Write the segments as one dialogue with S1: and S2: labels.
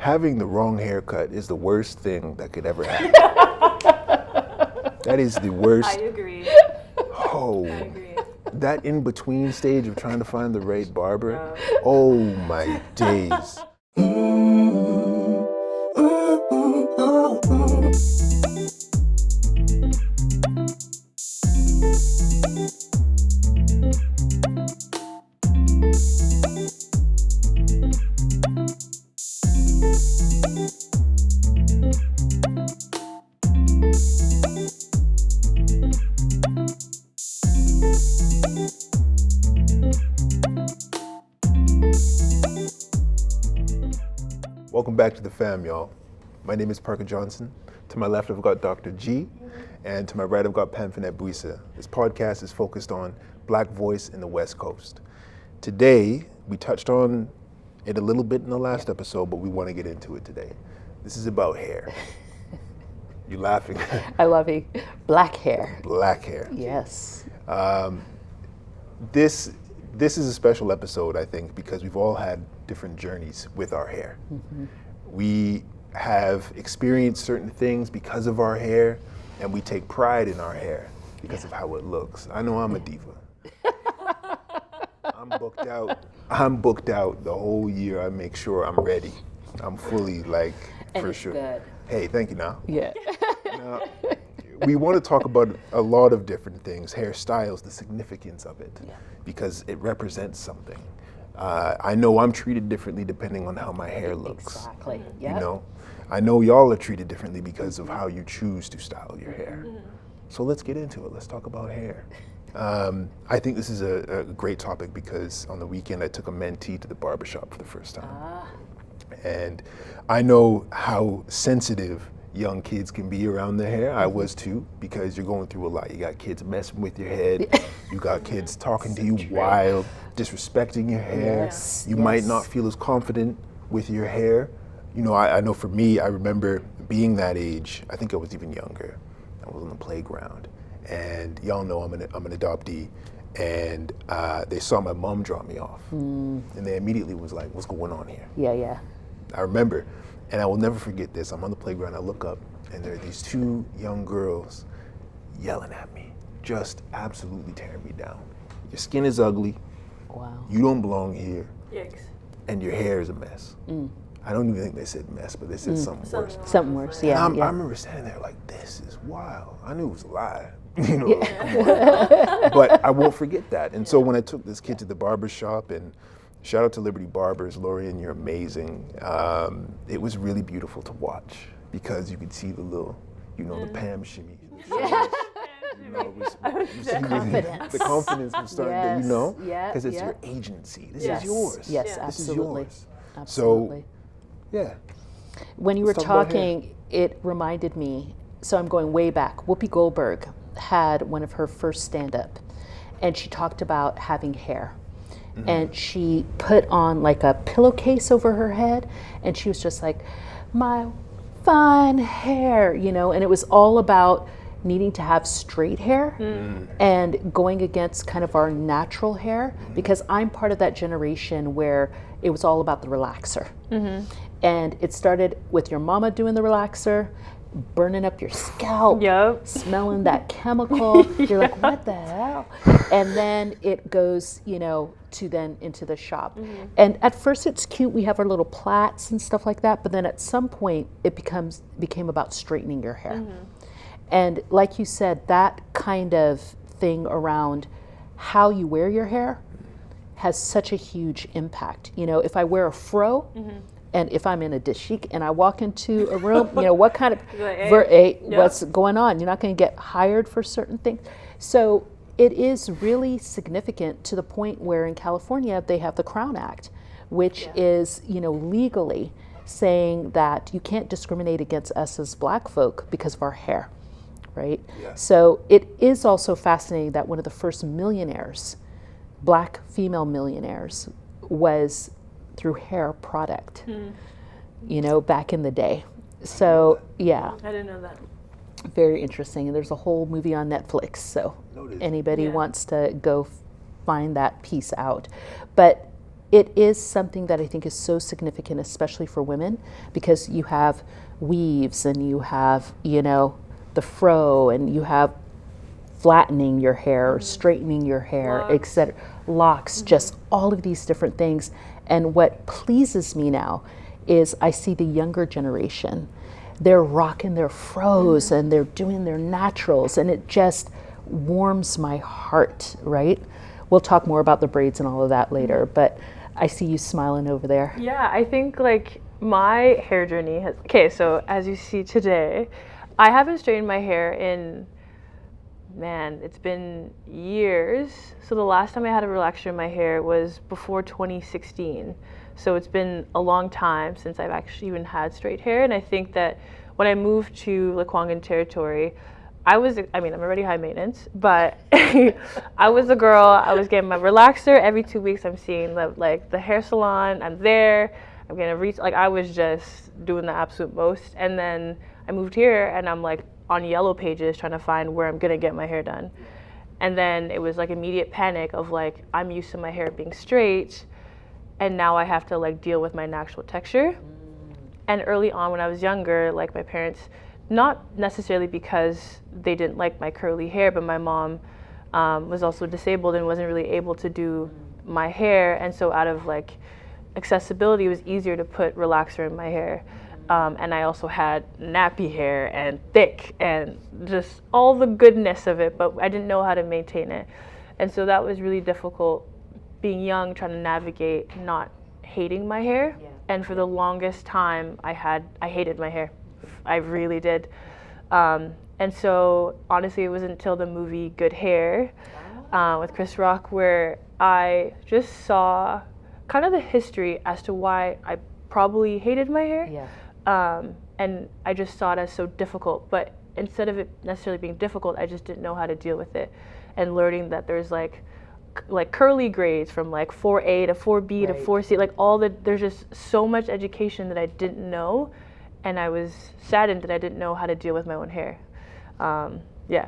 S1: Having the wrong haircut is the worst thing that could ever happen. That is the worst.
S2: I agree.
S1: Oh,
S2: I agree.
S1: that in-between stage of trying to find the right barber. Oh my days. Welcome back to the fam, y'all. My name is Parker Johnson. To my left, I've got Dr. G, and to my right, I've got Pamphinette Buisa. This podcast is focused on Black voice in the West Coast. Today, we touched on it a little bit in the last episode, but we want to get into it today. This is about hair. You laughing?
S3: I love it. Black hair.
S1: Black hair.
S3: Yes.
S1: This is a special episode, I think, because we've all had different journeys with our hair. Mm-hmm. We have experienced certain things because of our hair, and we take pride in our hair because of how it looks. I know I'm a diva. I'm booked out the whole year. I make sure I'm ready. I'm fully for sure. Good. Hey, thank you now.
S3: Yeah.
S1: Now, we want to talk about a lot of different things, hairstyles, the significance of it, because it represents something. I know I'm treated differently depending on how my hair looks.
S3: Exactly.
S1: Yep. You know, I know y'all are treated differently because of how you choose to style your hair. Mm-hmm. So let's get into it. Let's talk about hair. I think this is a great topic because on the weekend I took a mentee to the barbershop for the first time. And I know how sensitive young kids can be around their hair. I was too, because you're going through a lot. You got kids messing with your head. You got kids talking to you wild, disrespecting your hair.
S3: Yes,
S1: you might not feel as confident with your hair. You know, I know for me, I remember being that age. I think I was even younger. I was on the playground, and y'all know I'm an adoptee. And they saw my mom drop me off, and they immediately was like, "What's going on here?"
S3: Yeah.
S1: I remember, and I will never forget this. I'm on the playground, I look up, and there are these two young girls yelling at me, just absolutely tearing me down. Your skin is ugly.
S3: Wow.
S1: You don't belong here.
S2: Yikes.
S1: And your hair is a mess. I don't even think they said mess, but they said something worse.
S3: Something worse, yeah.
S1: I remember standing there like, this is wild. I knew it was a lie. You know, come on. But I won't forget that. And so when I took this kid to the barber shop, and shout out to Liberty Barbers, Lorian, you're amazing. It was really beautiful to watch because you could see the little, the Pam shimmy. The confidence was starting to, because it's your agency. This is yours.
S3: Yes,
S1: this
S3: absolutely.
S1: Is yours.
S3: Absolutely.
S1: So, yeah.
S3: When you were talking, it reminded me, so I'm going way back. Whoopi Goldberg had one of her first stand-up, and she talked about having hair. Mm-hmm. And she put on like a pillowcase over her head, and she was just like, my fine hair, and it was all about needing to have straight hair and going against kind of our natural hair, because I'm part of that generation where it was all about the relaxer. Mm-hmm. And it started with your mama doing the relaxer, burning up your scalp, smelling that chemical. You're like, what the hell? And then it goes, to then into the shop. Mm-hmm. And at first it's cute. We have our little plaits and stuff like that. But then at some point it became about straightening your hair. Mm-hmm. And like you said, that kind of thing around how you wear your hair has such a huge impact. If I wear a fro, and if I'm in a dashik and I walk into a room, what kind of, what's going on? You're not going to get hired for certain things. So it is really significant to the point where in California they have the Crown Act, which is, legally saying that you can't discriminate against us as Black folk because of our hair, right? Yeah. So it is also fascinating that one of the first millionaires, Black female millionaires, was through hair product, back in the day. So, yeah.
S2: I didn't know that.
S3: Very interesting. And there's a whole movie on Netflix, so anybody wants to go find that piece out. But it is something that I think is so significant, especially for women, because you have weaves and you have, you know, the fro, and you have flattening your hair, straightening your hair, etc. Locks, just all of these different things. And what pleases me now is I see the younger generation. They're rocking their fros and they're doing their naturals, and it just warms my heart, right? We'll talk more about the braids and all of that later, but I see you smiling over there.
S2: Yeah, I think like my hair journey has, okay, so as you see today, I haven't straightened my hair in, man, it's been years. So the last time I had a relaxer in my hair was before 2016. So it's been a long time since I've actually even had straight hair. And I think that when I moved to Lekwungen territory, I'm already high maintenance, but I was a girl. I was getting my relaxer every 2 weeks. I'm seeing the hair salon. I'm there. I'm gonna reach. Like, I was just doing the absolute most. And then I moved here, and I'm like on Yellow Pages trying to find where I'm gonna get my hair done. And then it was like immediate panic of like, I'm used to my hair being straight, and now I have to like deal with my natural texture. And early on when I was younger, like my parents, not necessarily because they didn't like my curly hair, but my mom was also disabled and wasn't really able to do my hair. And so out of like accessibility, it was easier to put relaxer in my hair. And I also had nappy hair and thick and just all the goodness of it, but I didn't know how to maintain it. And so that was really difficult being young, trying to navigate not hating my hair. Yeah. And for the longest time, I hated my hair. I really did. And so honestly, it wasn't until the movie Good Hair with Chris Rock where I just saw kind of the history as to why I probably hated my hair. Yeah. And I just saw it as so difficult. But instead of it necessarily being difficult, I just didn't know how to deal with it. And learning that there's like curly grades from like 4A to 4B to 4C, like there's just so much education that I didn't know. And I was saddened that I didn't know how to deal with my own hair. Yeah.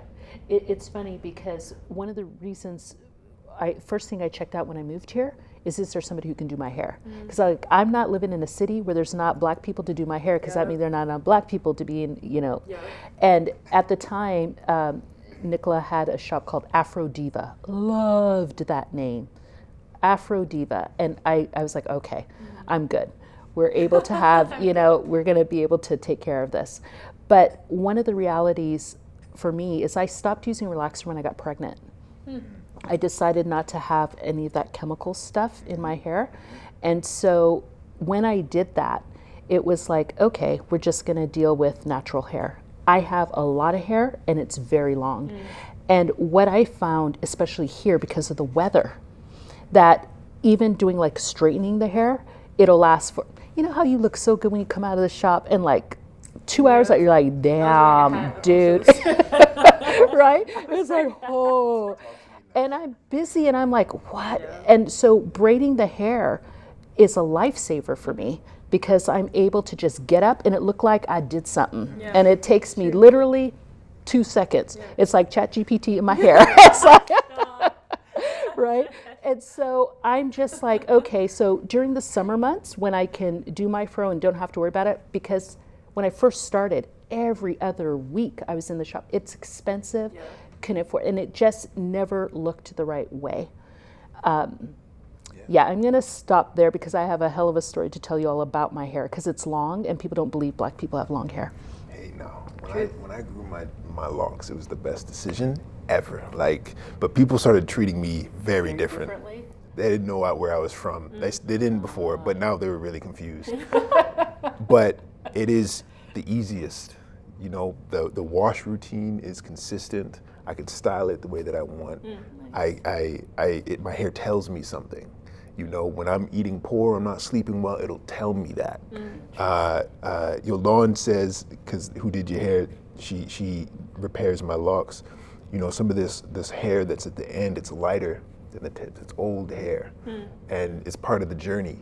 S3: It's funny because one of the reasons, first thing I checked out when I moved here is there somebody who can do my hair? Because I'm not living in a city where there's not black people to do my hair, because that means there are not enough black people to be in, you know. Yeah. And at the time, Nicola had a shop called Afro Diva. Loved that name, Afro Diva. And I was like, okay, I'm good. We're able to have, you know, we're going to be able to take care of this. But one of the realities for me is I stopped using relaxer when I got pregnant. I decided not to have any of that chemical stuff in my hair. And so when I did that, it was like, okay, we're just going to deal with natural hair. I have a lot of hair and it's very long. And what I found, especially here because of the weather, that even doing like straightening the hair, it'll last for, you know how you look so good when you come out of the shop and like 2 hours later you're like, damn, dude. Right? It's like, oh. And I'm busy and I'm like, what? Yeah. And so braiding the hair is a lifesaver for me because I'm able to just get up and it looked like I did something. Yeah. And it takes me literally 2 seconds. Yeah. It's like ChatGPT in my hair. It's like, right? And so I'm just like, okay, so during the summer months when I can do my fro and don't have to worry about it, because when I first started, every other week I was in the shop. It's expensive, can afford, and it just never looked the right way. Yeah, I'm gonna stop there because I have a hell of a story to tell you all about my hair because it's long and people don't believe black people have long hair.
S1: Hey, no, when I grew my locks, it was the best decision ever. Like, but people started treating me very differently. They didn't know where I was from. They didn't before, but now they were really confused. But it is the easiest. You know, the wash routine is consistent. I can style it the way that I want. My hair tells me something. You know, when I'm eating poor, I'm not sleeping well, it'll tell me that. Yolande says, because who did your hair, she repairs my locks. You know, some of this hair that's at the end, it's lighter than the tip. It's old hair, and it's part of the journey.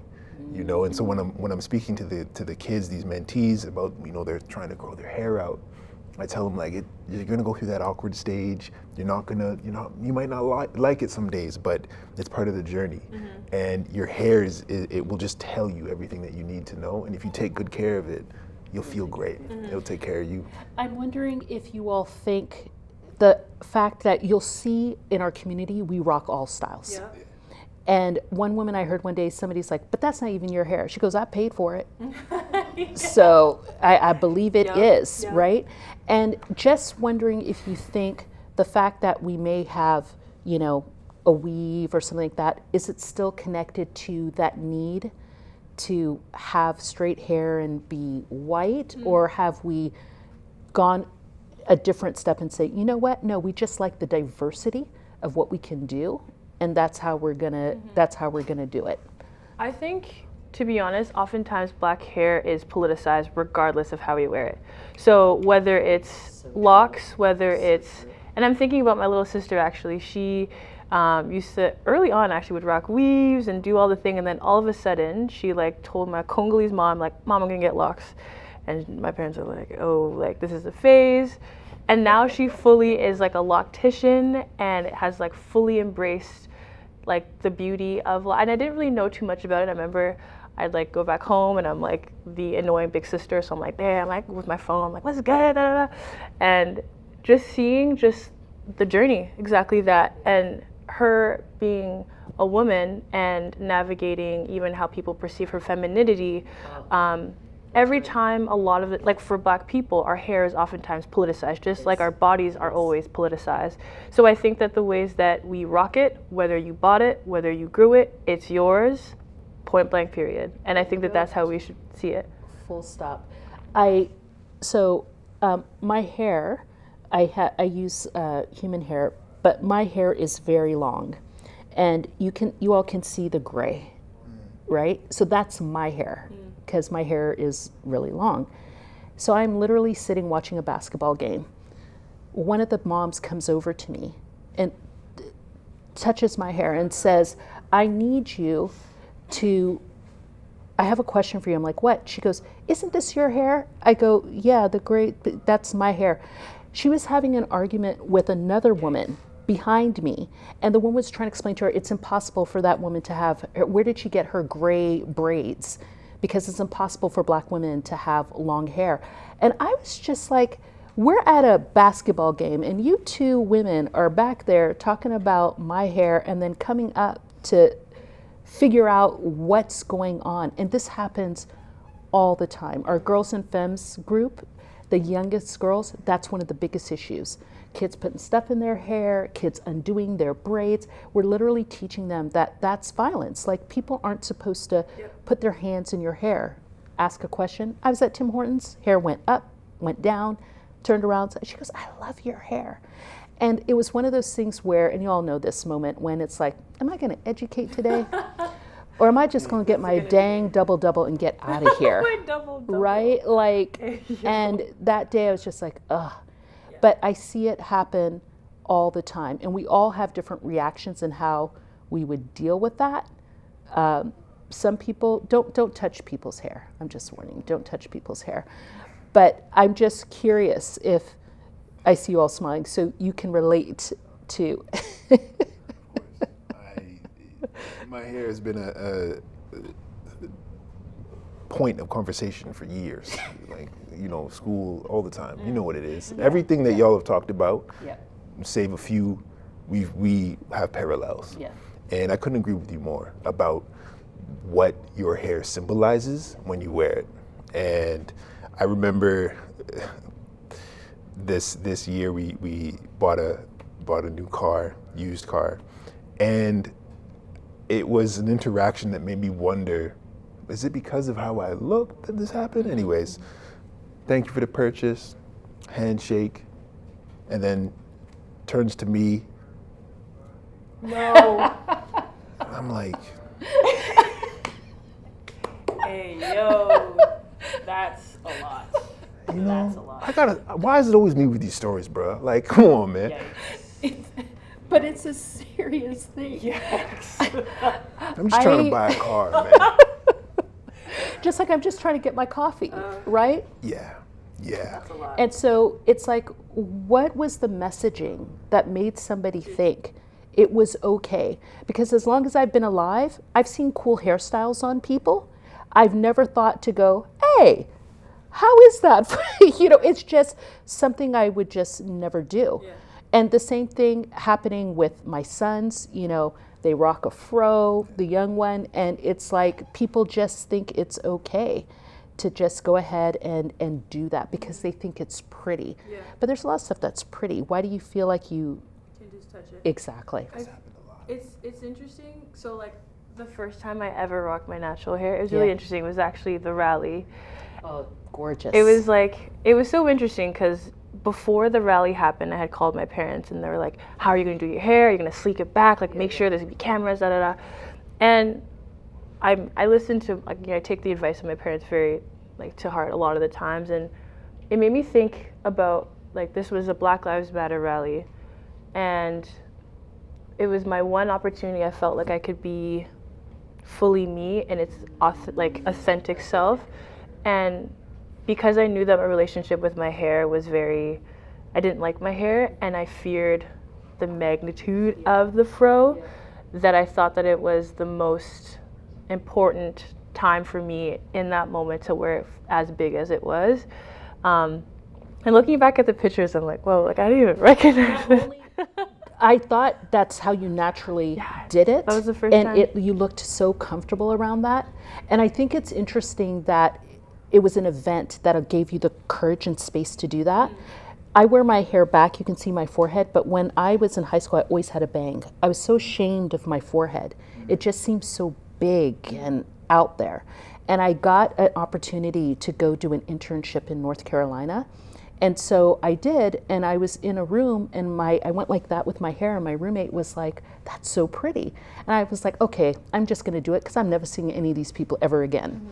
S1: You know, and so when I'm speaking to the kids, these mentees, about, you know, they're trying to grow their hair out, I tell them like you're gonna go through that awkward stage. You're not gonna, you might not like it some days, but it's part of the journey. And your hair it will just tell you everything that you need to know. And if you take good care of it, you'll feel great. It'll take care of you.
S3: I'm wondering if you all think the fact that you'll see in our community, we rock all styles.
S2: Yeah.
S3: And one woman I heard one day, somebody's like, but that's not even your hair. She goes, I paid for it. So I believe it is, right? And just wondering if you think the fact that we may have, a weave or something like that, is it still connected to that need to have straight hair and be white? Or have we gone a different step and say, you know what? No, we just like the diversity of what we can do. And that's how we're gonna do it.
S2: I think, to be honest, oftentimes black hair is politicized regardless of how we wear it. So whether it's locks, whether it's, and I'm thinking about my little sister actually, she used to, early on actually would rock weaves and do all the thing, and then all of a sudden she like told my Congolese mom, like, Mom, I'm gonna get locks. And my parents are like, oh, like this is a phase. And now she fully is like a loctician and has like fully embraced like the beauty of, and I didn't really know too much about it. I remember I'd like go back home and I'm like the annoying big sister. So I'm like there, I'm like with my phone, I'm like, what's good? Da, da, da. And just seeing just the journey, exactly that. And her being a woman and navigating even how people perceive her femininity, every time a lot of it, like for black people, our hair is oftentimes politicized, just like our bodies are always politicized. So I think that the ways that we rock it, whether you bought it, whether you grew it, it's yours, point blank period. And I think that that's how we should see it.
S3: Full stop. My hair, I use human hair, but my hair is very long. And you all can see the gray, right? So that's my hair, because my hair is really long. So I'm literally sitting watching a basketball game. One of the moms comes over to me and touches my hair and says, I need you to, I have a question for you. I'm like, what? She goes, isn't this your hair? I go, yeah, the gray, that's my hair. She was having an argument with another woman behind me, and the woman was trying to explain to her it's impossible for that woman to have, where did she get her gray braids? Because it's impossible for black women to have long hair. And I was just like, we're at a basketball game and you two women are back there talking about my hair and then coming up to figure out what's going on. And this happens all the time. Our Girls and Femmes group, the youngest girls, that's one of the biggest issues. Kids putting stuff in their hair, kids undoing their braids. We're literally teaching them that that's violence. Like, people aren't supposed to put their hands in your hair. Ask a question. I was at Tim Hortons, hair went up, went down, turned around. She goes, I love your hair. And it was one of those things where, and you all know this moment when it's like, am I gonna educate today? Or am I just gonna get my dang double and get out of here?
S2: My double.
S3: Right? Like, and that day I was just like, ugh. But I see it happen all the time, and we all have different reactions in how we would deal with that. Some people don't touch people's hair. I'm just warning, don't touch people's hair. But I'm just curious if I see you all smiling, so you can relate to.
S1: My hair has been a point of conversation for years. Like, school all the time. You know what it is. Everything that y'all have talked about, save a few, we have parallels.
S3: Yeah.
S1: And I couldn't agree with you more about what your hair symbolizes when you wear it. And I remember this year we bought a new car, used car, and it was an interaction that made me wonder, is it because of how I look that this happened? Anyways, thank you for the purchase, handshake, and then turns to me.
S2: No.
S1: I'm like,
S2: Hey, yo, that's a lot. That's a lot.
S1: why is it always me with these stories, bro? Like, come on, man.
S3: But it's a serious thing.
S2: Yes.
S1: I'm just trying to buy a car, man.
S3: Just like I'm just trying to get my coffee, right?
S1: Yeah. Yeah.
S2: That's a lot.
S3: And so it's like, what was the messaging that made somebody think it was okay? Because as long as I've been alive, I've seen cool hairstyles on people. I've never thought to go, hey, how is that? It's just something I would just never do.
S2: Yeah.
S3: And the same thing happening with my sons, they rock a fro, the young one, and it's like people just think it's okay to just go ahead and do that because they think it's pretty.
S2: Yeah.
S3: But there's a lot of stuff that's pretty. Why do you feel like you...
S2: Can just touch it.
S3: Exactly.
S1: That's happened a lot.
S2: It's interesting. So like the first time I ever rocked my natural hair, it was really interesting. It was actually the rally.
S3: Oh, gorgeous.
S2: It was so interesting because before the rally happened, I had called my parents and they were like, how are you going to do your hair? Are you going to sleek it back? Like, make sure there's going to be cameras, da, da, da. And I listened to, I take the advice of my parents very, to heart a lot of the times. And it made me think about, this was a Black Lives Matter rally. And it was my one opportunity I felt like I could be fully me and its authentic self. And because I knew that my relationship with my hair was I didn't like my hair and I feared the magnitude of the fro, that I thought that it was the most important time for me in that moment to wear it as big as it was. And looking back at the pictures, I'm like, whoa, I didn't even recognize it.
S3: I thought that's how you naturally did it.
S2: That was the first time.
S3: And you looked so comfortable around that. And I think it's interesting that it was an event that gave you the courage and space to do that. I wear my hair back, you can see my forehead, but when I was in high school, I always had a bang. I was so ashamed of my forehead. It just seemed so big and out there. And I got an opportunity to go do an internship in North Carolina. And so I did, and I was in a room, and I went like that with my hair, and my roommate was like, that's so pretty. And I was like, okay, I'm just gonna do it, because I'm never seeing any of these people ever again,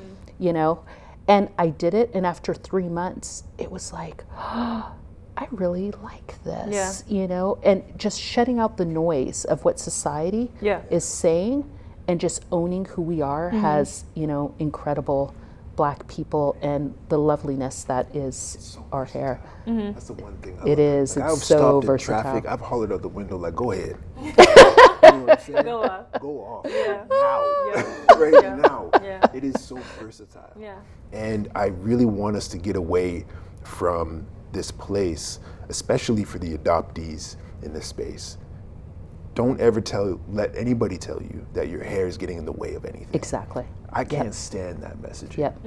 S3: And I did it, and after 3 months, it was like, oh, I really like this, and just shutting out the noise of what society is saying, and just owning who we are has, incredible Black people and the loveliness that is our hair.
S1: That's the one thing.
S3: It is.
S1: I've
S3: It's so
S1: stopped in
S3: versatile.
S1: traffic. I've hollered out the window like, "Go ahead." You know what I'm saying?
S2: Go off.
S1: Go off.
S2: Yeah.
S1: Now.
S2: Yeah.
S1: Right now.
S2: Yeah.
S1: It is so versatile.
S2: Yeah.
S1: And I really want us to get away from this place, especially for the adoptees in this space. Don't ever let anybody tell you that your hair is getting in the way of anything.
S3: Exactly.
S1: I can't stand that messaging.
S3: Yep.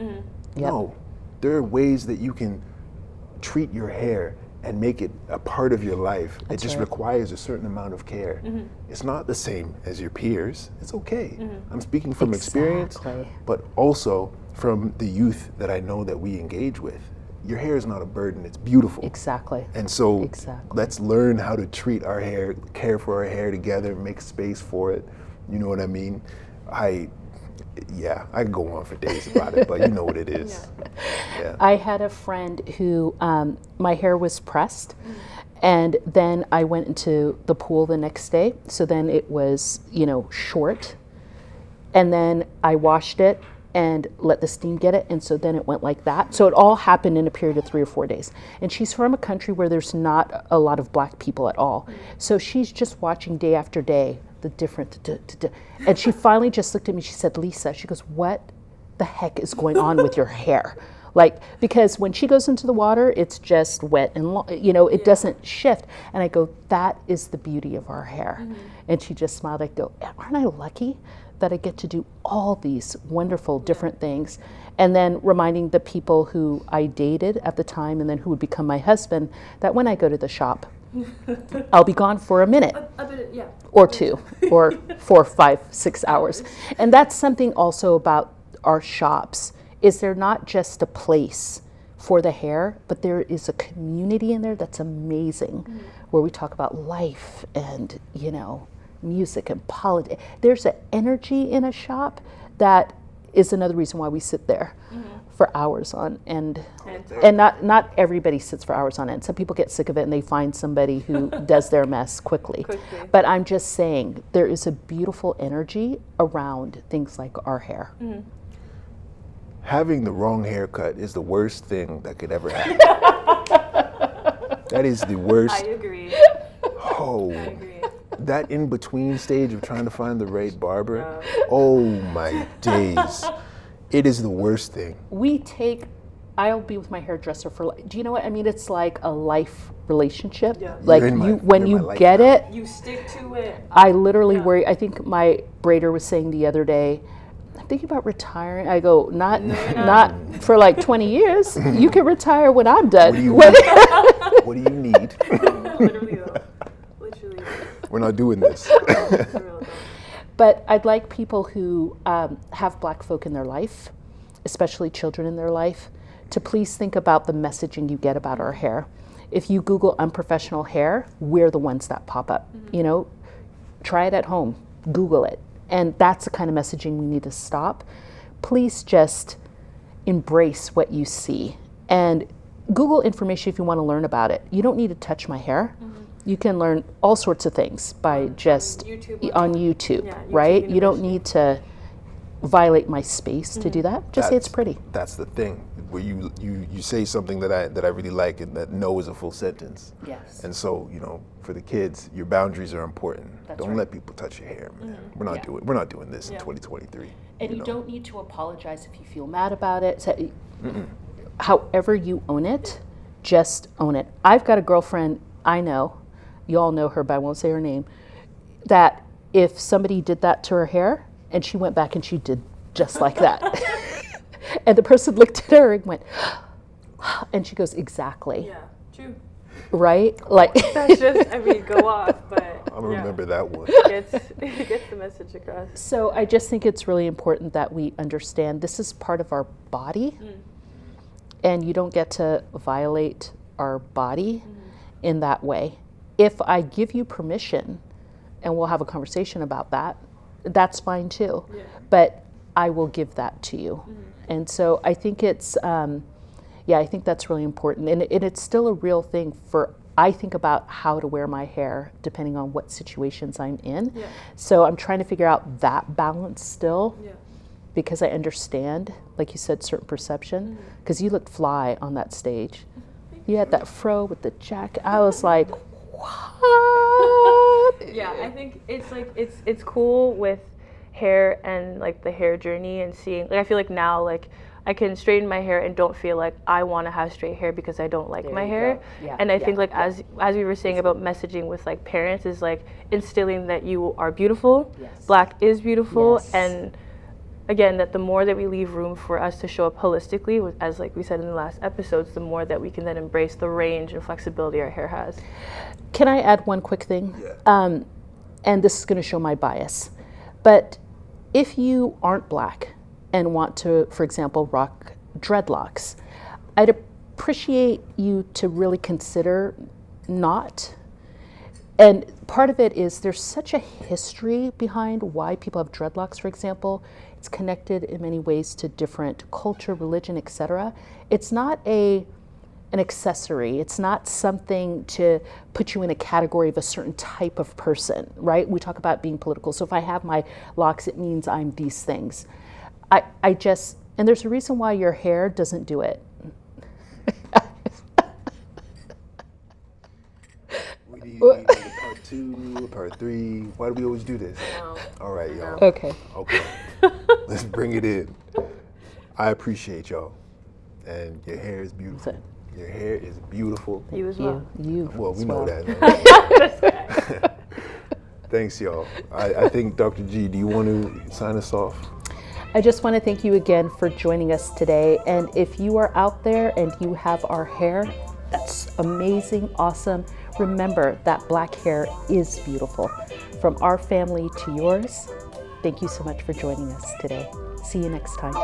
S1: No, there are ways that you can treat your hair and make it a part of your life. It just requires a certain amount of care. It's not the same as your peers. It's okay. I'm speaking from experience, but also from the youth that I know that we engage with. Your hair is not a burden, it's beautiful.
S3: Exactly.
S1: And so let's learn how to treat our hair, care for our hair together, make space for it. You know what I mean? I could go on for days about it, but you know what it is. Yeah.
S3: I had a friend who, my hair was pressed, and then I went into the pool the next day, so then it was, short, and then I washed it and let the steam get it, and so then it went like that. So it all happened in a period of 3 or 4 days. And she's from a country where there's not a lot of Black people at all. So she's just watching day after day the different, and she finally just looked at me, she said, Lisa, she goes, what the heck is going on with your hair? Because when she goes into the water, it's just wet and, it doesn't shift. And I go, that is the beauty of our hair. And she just smiled. I go, aren't I lucky that I get to do all these wonderful different things? And then reminding the people who I dated at the time and then who would become my husband that when I go to the shop, I'll be gone for a minute or 2 or 4, 5, 6 hours. And that's something also about our shops, is they're not just a place for the hair, but there is a community in there that's amazing, where we talk about life and, music and politics. There's an energy in a shop that is another reason why we sit there for hours on end. And not everybody sits for hours on end. Some people get sick of it and they find somebody who does their mess quickly. But I'm just saying, there is a beautiful energy around things like our hair.
S1: Having the wrong haircut is the worst thing that could ever happen. That is the worst.
S2: I agree.
S1: Oh,
S2: I agree.
S1: that in-between stage of trying to find the right barber. Oh my days. It is the worst thing.
S3: I'll be with my hairdresser for, do you know what I mean? It's like a life relationship.
S2: Yeah.
S3: Like when you get it,
S2: You stick to it.
S3: I literally worry. I think my braider was saying the other day, I'm thinking about retiring. I go, not for like 20 years. You can retire when I'm done.
S1: What do you need?
S2: Literally though. Literally.
S1: We're not doing this.
S3: But I'd like people who have black folk in their life, especially children in their life, to please think about the messaging you get about our hair. If you Google unprofessional hair, we're the ones that pop up. You know, try it at home, Google it. And that's the kind of messaging we need to stop. Please just embrace what you see and Google information if you want to learn about it. You don't need to touch my hair. You can learn all sorts of things by just on YouTube, right? You don't need to violate my space to do that. Just say it's pretty.
S1: That's the thing, where you say something that I really like, and that no is a full sentence.
S3: Yes.
S1: And so, you know, for the kids, your boundaries are important.
S3: That's
S1: Don't
S3: right.
S1: let people touch your hair, man. We're not doing this in 2023.
S3: And you don't need to apologize if you feel mad about it. So, however you own it, just own it. I've got a girlfriend I know, you all know her, but I won't say her name, that if somebody did that to her hair, and she went back and she did just like that. And the person looked at her and went, and she goes, exactly.
S2: Yeah, true.
S3: Right? Like
S2: That's just, I mean, go off, but
S1: I'm gonna remember that one.
S2: it gets the message across.
S3: So I just think it's really important that we understand this is part of our body, and you don't get to violate our body in that way. If I give you permission, and we'll have a conversation about that, that's fine too. Yeah. But I will give that to you. And so I think it's, I think that's really important. And it's still a real thing I think about how to wear my hair depending on what situations I'm in. Yeah. So I'm trying to figure out that balance still, because I understand, like you said, certain perception, because you looked fly on that stage. You had that fro with the jacket. I was like, what?
S2: Yeah, I think it's like it's cool with hair and like the hair journey and seeing, like I feel like now like I can straighten my hair and don't feel like I want to have straight hair because I don't like my hair. Yeah, and I think like as we were saying about messaging with like parents is like instilling that you are beautiful, black is beautiful, and again, that the more that we leave room for us to show up holistically, as like we said in the last episodes, the more that we can then embrace the range and flexibility our hair has.
S3: Can I add one quick thing? Yeah. And this is going to show my bias. But if you aren't black and want to, for example, rock dreadlocks, I'd appreciate you to really consider not. And part of it is there's such a history behind why people have dreadlocks, for example. It's connected in many ways to different culture, religion, etc. It's not an accessory. It's not something to put you in a category of a certain type of person, right? We talk about being political. So if I have my locks, it means I'm these things. And there's a reason why your hair doesn't do it.
S1: We need a part 2, a part 3. Why do we always do this?
S2: No.
S1: All right, y'all.
S3: Okay.
S1: Let's bring it in. I appreciate y'all. And your hair is beautiful. Your hair is beautiful.
S2: You as well.
S3: You.
S1: Well, we know that. Thanks, y'all. I think, Dr. G, do you want to sign us off?
S3: I just want to thank you again for joining us today. And if you are out there and you have our hair, that's amazing, awesome. Remember that black hair is beautiful. From our family to yours, thank you so much for joining us today. See you next time.